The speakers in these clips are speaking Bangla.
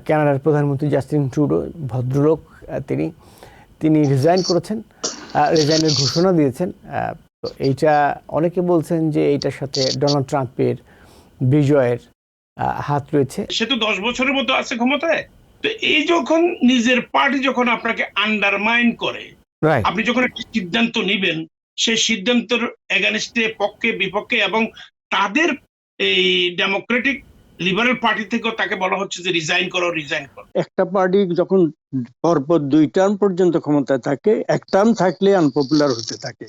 কানাডার প্রধানমন্ত্রী জাস্টিন ট্রুডো ভদ্রলোক, তিনি তিনি রিজাইন করেছেন, রিজাইনের ঘোষণা দিয়েছেন। তো এইটা অনেকে বলছেন যে এইটার সাথে ডোনাল্ড ট্রাম্পের বিজয়ের হাত রয়েছে। সে তো 10 বছরের মতো আছে ক্ষমতায়। তো এই যখন নিজের পার্টি যখন আপনাকে আন্ডারমাইন করে, আপনি যখন একটা সিদ্ধান্ত নিবেন, সেই সিদ্ধান্তের এগেনস্টে পক্ষে বিপক্ষে, এবং তাদের এই ডেমোক্রেটিক লিবারেল পার্টি থেকেও তাকে বলা হচ্ছে যে রিজাইন করো। একটা পার্টি যখন পরপর 2 টার্ম পর্যন্ত ক্ষমতায় থাকে, এক টার্ম থাকলে আনপপুলার হতে থাকে,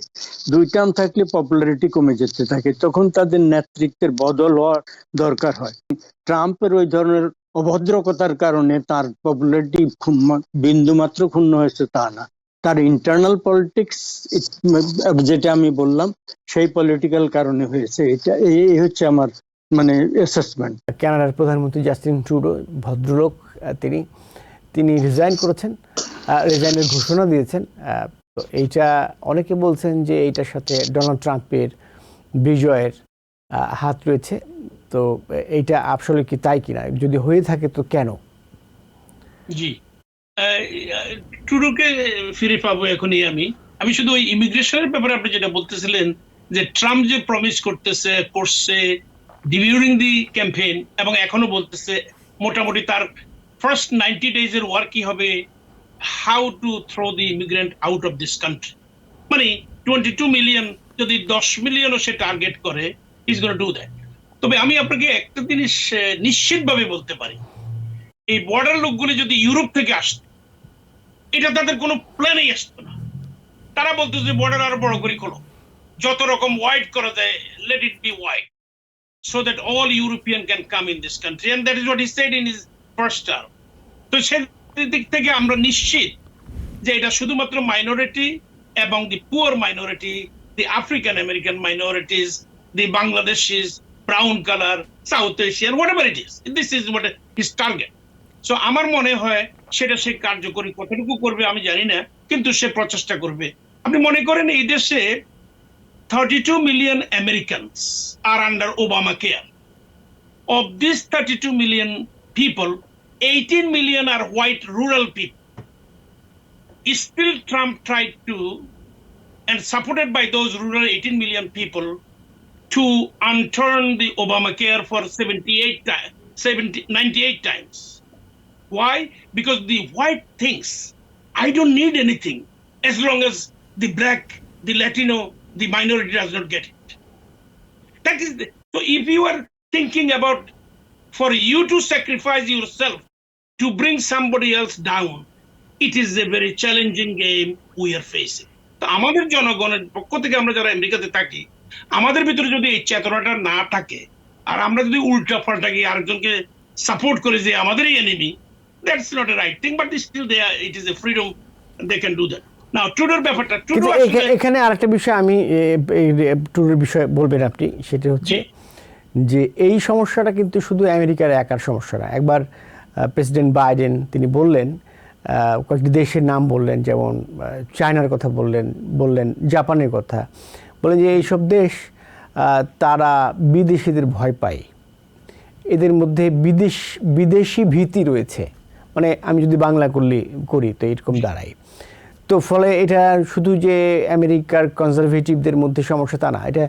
2 টার্ম থাকলে পপুলারিটি কমে যেতে থাকে, তখন তাদের নেতৃত্বের বদল হওয়ার দরকার হয়। ট্রাম্পের ওই ধরনের অভদ্রতার কারণে তার পপুলারিটি বিন্দু মাত্র ক্ষুণ্ণ হয়েছে তা না, তার ইন্টারনাল পলিটিক্স যেটা আমি বললাম সেই পলিটিক্যাল কারণে হয়েছে। এটা এই হচ্ছে আমার অ্যাসেসমেন্ট। কানাডার প্রধানমন্ত্রী জাস্টিন ট্রুডো ভদ্রলোক, তিনি তিনি রিজাইন করেছেন, রিজাইনের ঘোষণা দিয়েছেন। তো এইটা অনেকে বলছেন যে এইটার সাথে ডোনাল্ড ট্রাম্পের বিজয়ের হাত রয়েছে। তো এইটা আসলে কি তাই কিনা, যদি হয়ে থাকে তো কেন? জি, ট্রুডোকে ফিরে পাবো এখনই। আমি শুধু ওই ইমিগ্রেশনের ব্যাপারে আপনি যেটা বলতেছিলেন যে ট্রাম্প যে প্রমিস করছে ডিউরিং দি ক্যাম্পেইন, এবং এখনো বলতেছে, মোটামুটি তার ফার্স্ট 90 days এর ওয়ার্ক কি হবে, how to throw the immigrant out of this country. মানে 22 মিলিয়ন যদি 10 মিলিয়নও সে টার্গেট করে, ইজ গোনা ডু দ্যাট। তবে আমি আপনাকে একটা জিনিস নিশ্চিতভাবে বলতে পারি, এই বর্ডার লোকগুলি যদি ইউরোপ থেকে আসতো, এটা তাদের কোনো প্ল্যানেই আসতো না। তারা বলতো যে বর্ডার আরো বড় করে খোলো, যত রকম ওয়াইড করা যায়, let it be wide, so that all European can come in this country, and that is what he said in his first term. তো সেদিক থেকে আমরা নিশ্চিত যে এটা শুধুমাত্র মাইনরিটি এবং the poor minority, the African American minorities, the বাংলাদেশিস, brown colour, south Asian, whatever it is, this is what his target. So আমার মনে হয় সেটা সে কার্যকরী কতটুকু করবে আমি জানি না, কিন্তু সে প্রচেষ্টা করবে। আপনি মনে করেন এই দেশে 32 million Americans are under Obamacare. Of these 32 million people, 18 million are white rural people. Still Trump tried to, and supported by those rural 18 million people, to unturn the Obamacare for 98 times. Why? Because the white thinks, I don't need anything as long as the black, the Latino, the minority does not get it. That is so if you are thinking about for you to sacrifice yourself to bring somebody else down, it is a very challenging game we are facing. তো আমাদের জনগণের পক্ষ থেকে আমরা যারা আমেরিকাতে থাকি, আমাদের ভিতরে যদি এই চেতনাটা না থাকে, আর আমরা যদি উল্টা পাল্টা গিয়ে আরেকজনকে সাপোর্ট করে যে আমাদেরই enemy, that's not a right thing, but still it is a freedom, they can do that. এখানে আরেকটা বিষয় আমি ট্রুডোর বিষয়ে বলবেন আপনি, সেটা হচ্ছে যে এই সমস্যাটা কিন্তু শুধু আমেরিকার একার সমস্যা না। একবার প্রেসিডেন্ট বাইডেন তিনি বললেন, কয়েকটি দেশের নাম বললেন, যেমন চায়নার কথা বললেন, জাপানের কথা বললেন, যে এইসব দেশ তারা বিদেশিদের ভয় পায়, এদের মধ্যে বিদেশি ভীতি রয়েছে। মানে আমি যদি বাংলা করি তো এরকম দাঁড়ায়। তো ফলে এটা শুধু যে আমেরিকার কনজারভেটিভদের মধ্যে সমস্যা তা না, এটা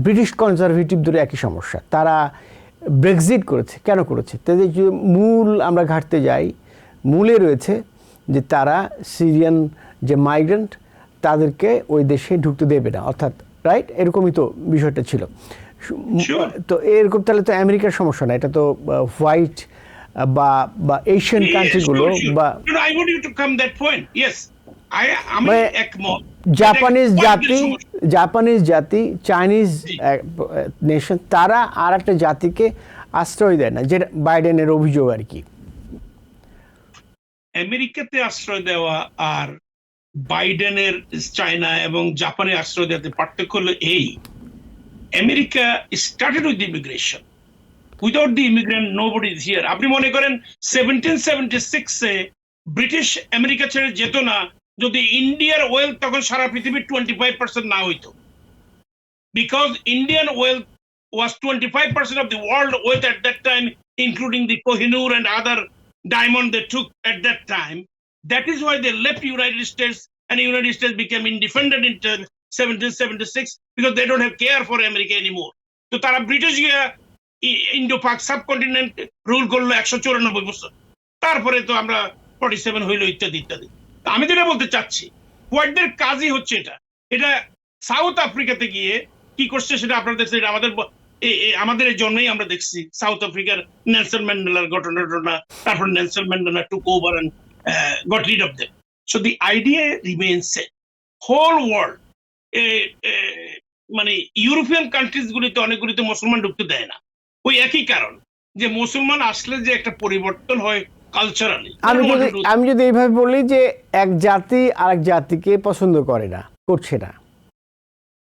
ব্রিটিশ কনজারভেটিভদের একই সমস্যা। তারা ব্রেক্সিট করেছে, কেন করেছে? তাদের যে মূল আমরা ঘাটতে যাই, মূলে রয়েছে যে তারা সিরিয়ান যে মাইগ্রেন্ট তাদেরকে ওই দেশে ঢুকতে দেবে না, অর্থাৎ রাইট, এরকমই তো বিষয়টা ছিল। তো এরকম তাহলে তো আমেরিকার সমস্যা না, এটা তো হোয়াইট বা এশিয়ান কান্ট্রিগুলো বা জাপানিজ জাতি, চাইনিজ নেশন, তারা আর একটা জাতিকে আশ্রয় দেয় না, যেটা বাইডেনের অভিযোগ আর কি। আমেরিকাতে আশ্রয় দেওয়া আর বাইডেনের চায়না এবং জাপানে আশ্রয় দেওয়াতে পার্থক্য হলো এই, America started with immigration, without the immigrant nobody is here. আপনি মনে করেন 1776-এ ব্রিটিশ আমেরিকা ছেড়ে যেত না যদি ইন্ডিয়ার ওয়েলথ তখন সারা পৃথিবীর 25% না হইতো, because Indian wealth was 25% of the world wealth at that time, including the Kohinoor and other diamond they took at that time. That is why they left United States, and the United States became independent in 1776 because they don't have care for America anymore. তো তারা ব্রিটিশ গিয়া ইন্ডো পাক সাবকন্টিনেন্ট রুল করলো 194 বছর, তারপরে তো আমরা 47 হইলো ইত্যাদি ইত্যাদি। আমি যেটা বলতে চাচ্ছি, হোয়াইটদের কাজই হচ্ছে এটা সাউথ আফ্রিকাতে গিয়ে কি করছে সেটা আপনারা দেখছেন, এটা আমাদের এই জন্যই আমরা দেখছি সাউথ আফ্রিকার নেলসন ম্যান্ডেলার ঘটনা, তারপর Nelson Mandela took over and got rid of them. So the idea remains same. Whole world, মানে ইউরোপিয়ান কান্ট্রিজ গুলিতে অনেকগুলিতে মুসলমান ঢুকতে দেয় না, ওই একই কারণ যে মুসলমান আসলে যে একটা পরিবর্তন হয় কালচারালি। আমি যদি এইভাবে বলি যে এক জাতি আরেক জাতিকে পছন্দ করে না, করছে না,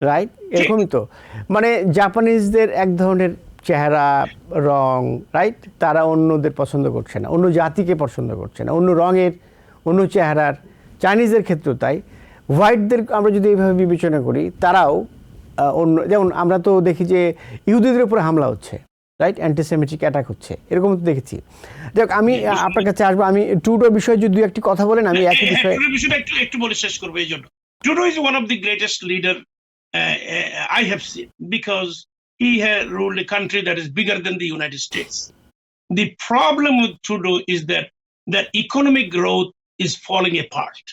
রাইট? এরকমই তো, মানে জাপানিজদের এক ধরনের চেহারা রং, রাইট? তারা অন্যদের পছন্দ করছে না, অন্য জাতিকে পছন্দ করছে না, অন্য রঙের অন্য চেহারার। চাইনিজের ক্ষেত্রেও তাই। হোয়াইটদের আমরা যদি এইভাবে বিবেচনা করি, তারাও অন্য, যেমন আমরা তো দেখি যে ইহুদিদের উপরে হামলা হচ্ছে, রাইট? অ্যান্টিসেমিটিক অ্যাটাক হচ্ছে, এরকম তো দেখেছি। যাক, আমি আপনার কাছে আসবো। আমি ট্রুডোর বিষয়ে যদি একটি কথা বলেন, আমি একই বিষয়ে একটু বলে শেষ করবো। এই জন্য Trudeau is one of the greatest leader I have seen, because he had ruled a country that is bigger than the United States. The problem with Trudeau is that economic growth is falling apart.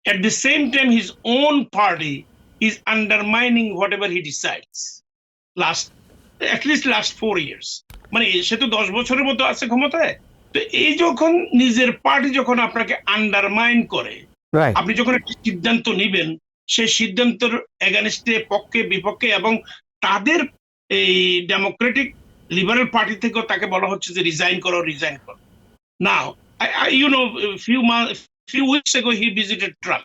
At the same time, his own party is undermining whatever he decides. At least last 4 years. মানে সে তো 10 বছরের মতো আছে ক্ষমতায়। তো এই যখন নিজের পার্টি যখন আপনাকে আন্ডারমাইন করে, আপনি যখন একটা সিদ্ধান্ত নিবেন, সেই সিদ্ধান্তের এগেনস্টে, পক্ষে বিপক্ষে, এবং তাদের এই ডেমোক্রেটিক লিবারেল পার্টি থেকেও তাকে বলা হচ্ছে যে রিজাইন করো। নাও you know, few weeks ago he visited Trump.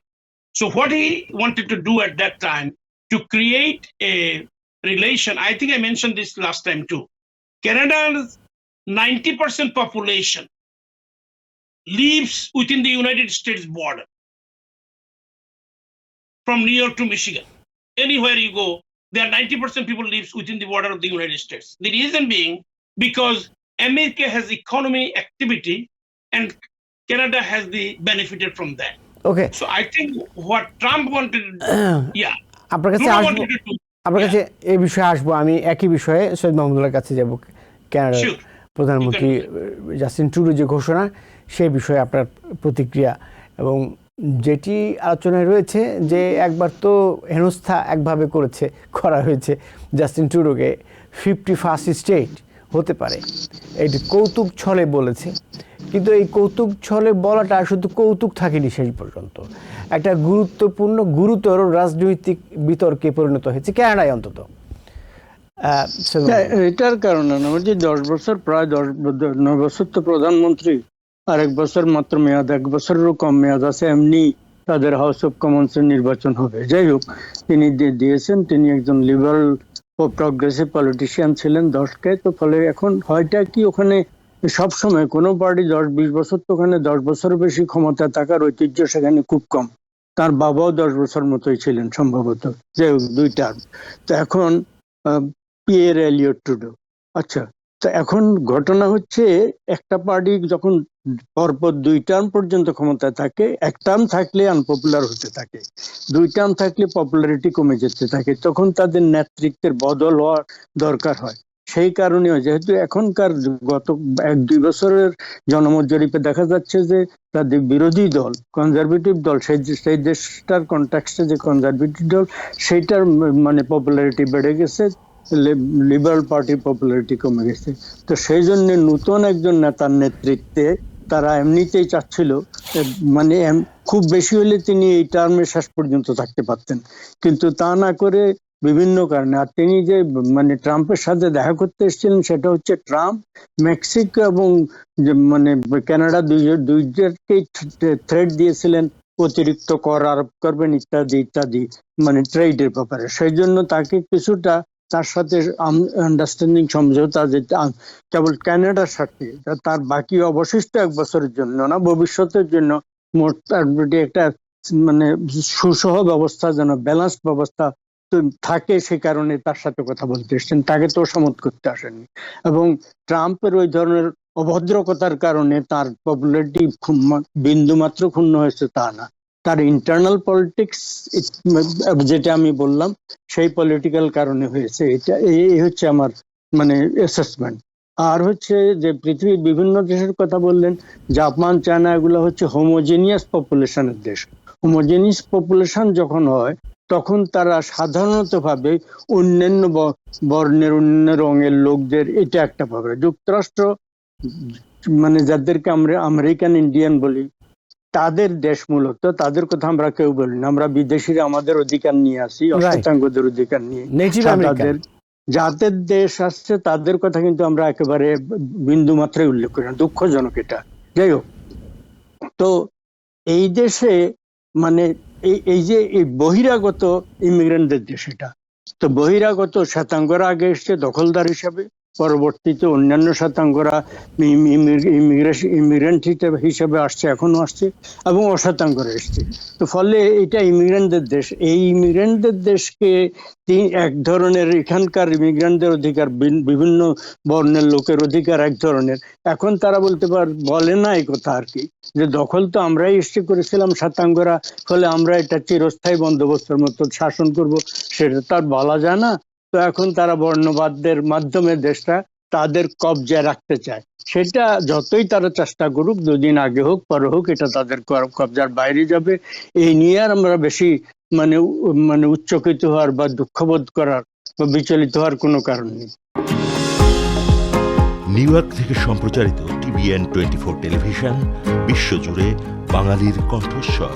So what he wanted to do at that time to create a relation, I think I mentioned this last time too. Canada's 90% population lives within the United States border. From New York to Michigan, anywhere you go, there are 90% people lives within the border of the United States. The reason being because America has economy activity and Canada has the benefited from that. Okay. So I think what Trump wanted to do, yeah. আপনার কাছে এই বিষয়ে আসবো। আমি একই বিষয়ে সৈয়দ মাহমুদুল্লাহর কাছে যাব। কানাডার প্রধানমন্ত্রী জাস্টিন ট্রুডো যে ঘোষণা, সেই বিষয়ে আপনার প্রতিক্রিয়া, এবং যেটি আলোচনায় রয়েছে যে একবার তো হেনস্থা একভাবে করা হয়েছে জাস্টিন ট্রুডোকে, 51st স্টেট হতে পারে, এটি কৌতুক ছলে বলেছে। কিন্তু এই কৌতুক ছলে বলাটা শুধু কৌতুক থাকেনি, শেষ পর্যন্ত একটা গুরুতর রাজনৈতিক বিতর্কে পরিণত হয়েছে কানাডায় অন্তত। এটার কারণে যে 10 বছর, প্রায় 9 বছর তো প্রধানমন্ত্রী, আর 1 বছর মাত্র মেয়াদ, 1 বছরেরও কম মেয়াদ আছে, এমনি তাদের হাউস অফ কমন্সের নির্বাচন হবে। যাই হোক, তিনি দিয়েছেন, তিনি একজন লিবারাল ও প্রগ্রেসিভ পলিটিশিয়ান ছিলেন 10কে। তো ফলে এখন হয়টা কি, ওখানে সবসময় কোনো পার্টি 10-20 বছর, তো ওখানে 10 বছরের বেশি ক্ষমতা থাকার ঐতিহ্য সেখানে খুব কম। তার বাবাও 10 বছর মতোই ছিলেন সম্ভবত, যাই হোক 2 টার্ম। তো এখন পিয়ের এলিয়ট ট্রুডো, আচ্ছা, তো এখন ঘটনা হচ্ছে, একটা পার্টি যখন পরপর 2 টার্ম পর্যন্ত ক্ষমতায় থাকে, 1 টার্ম থাকলে আনপপুলার হতে থাকে, 2 টার্ম থাকলে পপুলারিটি কমে যেতে থাকে, তখন তাদের নেতৃত্বের বদল হওয়ার দরকার হয়। সেই কারণে যেহেতু এখনকার গত 1-2 বছরের জনমত জরিপে দেখা যাচ্ছে যে তাদের বিরোধী দল, কনজারভেটিভ দল, সেই দেশটার কনটেক্সটে যে কনজারভেটিভ দল, সেইটার মানে পপুলারিটি বেড়ে গেছে, লিবারাল পার্টির পপুলারিটি কমে গেছে। তো সেই জন্য নতুন একজন নেতার নেতৃত্বে তারা এমনিতেই চাচ্ছিল, মানে খুব বেশি হলে তিনি এই টার্মের শেষ পর্যন্ত থাকতে পারতেন, কিন্তু তা না করে বিভিন্ন কারণে। আর তিনি যে মানে ট্রাম্পের সাথে দেখা করতে এসেছিলেন, সেটা হচ্ছে ট্রাম্প, মেক্সিকো এবং মানে কানাডা দুইজনকেই থ্রেট দিয়েছিলেন অতিরিক্ত কর আরোপ করবেন ইত্যাদি ইত্যাদি, মানে ট্রেডের ব্যাপারে। সেই জন্য তাকে কিছুটা তার সাথে আন্ডারস্ট্যান্ডিং সমঝোতা, যেটা কেবল কানাডার সাথে, তার বাকি অবশিষ্ট 1 বছরের জন্য না, ভবিষ্যতের জন্য মোটামুটি একটা মানে সুসহ ব্যবস্থা, যেন ব্যালেন্স ব্যবস্থা থাকে, সে কারণে তার সাথে কথা বলতে এসেছেন, তাকে তো সমত করতে আসেননি। এবং ট্রাম্পের ওই ধরনের অভদ্রকতার কারণে তার পপুলারিটি বিন্দু মাত্র ক্ষুণ্ণ হয়েছে তা না, তার ইন্টারনাল পলিটিক্স যেটা আমি বললাম সেই পলিটিক্যাল কারণে হয়েছে। এটা এই হচ্ছে আমার মানে অ্যাসেসমেন্ট। আর হচ্ছে যে পৃথিবীর বিভিন্ন দেশের কথা বললেন, জাপান, চায়না, এগুলো হচ্ছে হোমোজেনিয়াস পপুলেশনের দেশ। হোমোজেনিয়াস পপুলেশন যখন হয় তখন তারা সাধারণত ভাবে অন্যান্য বর্ণের, অন্য রঙের লোকদের, এটা একটা ভাবে। যুক্তরাষ্ট্র মানে যাদেরকে আমরা আমেরিকান ইন্ডিয়ান বলি, তাদের দেশ মূলত, তাদের কথা আমরা কেউ বলি না, আমরা বিদেশিরা আমাদের অধিকার নিয়ে আসি, অশ্বেতাঙ্গদের অধিকার নিয়ে। নেটিভ আমেরিকান যাদের দেশ আসছে তাদের কথা কিন্তু আমরা একেবারে বিন্দু মাত্রায় উল্লেখ করি না, দুঃখজনক এটা। যাই হোক, তো এই দেশে মানে এই যে এই বহিরাগত ইমিগ্রেন্টদের দেশ এটা, তো বহিরাগত শ্বেতাঙ্গরা আগে এসছে দখলদার হিসাবে, পরবর্তীতে অন্যান্য শ্বেতাঙ্গরা ইমিগ্রেন্ট হিসেবে আসছে, এখনো আসছে, এবং অশ্বেতাঙ্গরা এসছে। তো ফলে এটা ইমিগ্রেন্টদের দেশ। এই ইমিগ্রেন্টদের দেশকে এক ধরনের, এখানকার ইমিগ্রেন্টদের অধিকার, বিভিন্ন বর্ণের লোকের অধিকার এক ধরনের। এখন তারা বলে না এই কথা আর কি, যে দখল তো আমরাই এসে করেছিলাম শ্বেতাঙ্গরা, ফলে আমরা এটা চিরস্থায়ী বন্দোবস্তের মতো শাসন করব, সেটা তার বলা যায় না। তো এখন তারা বর্ণবাদের মাধ্যমে দেশটা তাদের কবজায় রাখতে চায়। সেটা যতই তারা চেষ্টা করুক, দুদিন আগে হোক পরে হোক, এটা তাদের কবজার বাইরে যাবে। এই নিয়ে আর আমরা বেশি মানে উচ্চকিত হওয়ার বা দুঃখবোধ করার বা বিচলিত হওয়ার কোনো কারণ নেই। নিউ ইয়র্ক থেকে সম্প্রচারিত TVN 24 টেলিভিশন, বিশ্বজুড়ে বাঙালির কণ্ঠস্বর।